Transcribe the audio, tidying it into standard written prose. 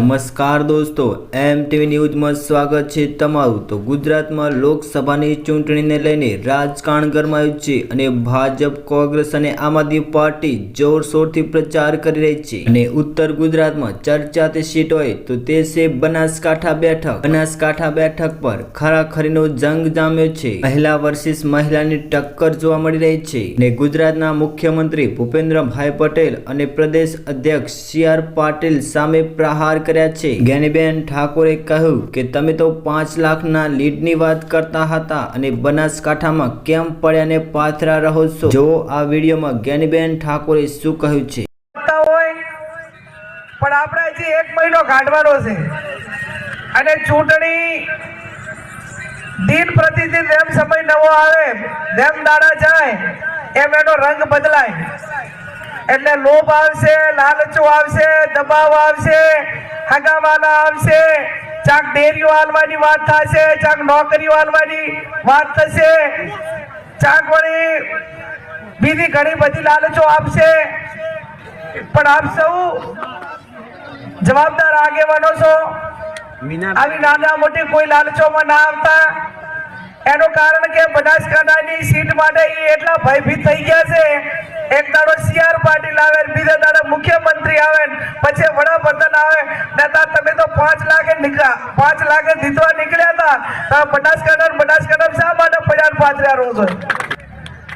નમસ્કાર દોસ્તો, એમ ટીવી ન્યૂઝમાં સ્વાગત છે તમારું। તો ગુજરાતમાં લોકસભાની ચૂંટણીને લઈને રાજકારણ ગરમાયું છે અને ભાજપ, કોંગ્રેસ અને આમ આદમી પાર્ટી જોરશોરથી પ્રચાર કરી રહી છે અને ઉત્તર ગુજરાતમાં ચર્ચાતી સીટ હોય તો તે છે બનાસકાંઠા બેઠક। બનાસકાંઠા બેઠક પર ખરાખરીનો જંગ જામ્યો છે। મહિલા વર્સિસ મહિલાની ટક્કર જોવા મળી રહી છે અને ગુજરાતના મુખ્યમંત્રી ભૂપેન્દ્રભાઈ પટેલ અને પ્રદેશ અધ્યક્ષ CR પાટીલ સામે પ્રહાર કર્યા છે। જ્ઞાનીબેન ઠાકોરે કહ્યું કે તમે તો 5 લાખના લીડની વાત કરતા હતા અને બનાસકાંઠામાં કેમ પડ્યા ને પાથરા રહો છો। જો આ વિડીયોમાં જ્ઞાનીબેન ઠાકોરે શું કહ્યું છે। પણ આપણે હજી 1 મહિનો કાઢવાનો છે અને ચૂંટણી દિન પ્રતિદિન જેમ સમય નવો આવે જેમ દાડા જાય એમ એનો રંગ બદલાય। એટલે લોભ આવશે, લાલચો આવશે, દબાવ આવશે, હગાવાલા આવશે, ચાક ડેરીઓ હાલવાની વાત થશે, ચાક નોકરીઓ હાલવાની વાત થશે, ચાક વળી બીજી ઘણી બધી લાલચો આપશે। પણ આપ સૌ જવાબદાર આગેવાનો છો, આવી નાના મોટી કોઈ લાલચોમાં ના આવતા। એનું કારણ કે બનાસકાંઠાની સીટ માટે એટલા ભયભીત થઈ ગયા છે। એક દાડો CR પાટીલ આવે, બીજા દાડો મુખ્યમંત્રી આવે, પછી વડાપ્રધાન આવે, નેતા તમે તો 5 લાખે જીતવા નીકળ્યા હતા। બનાસકાંઠા શા માટે પડ્યા પાથર્યા રહો છો?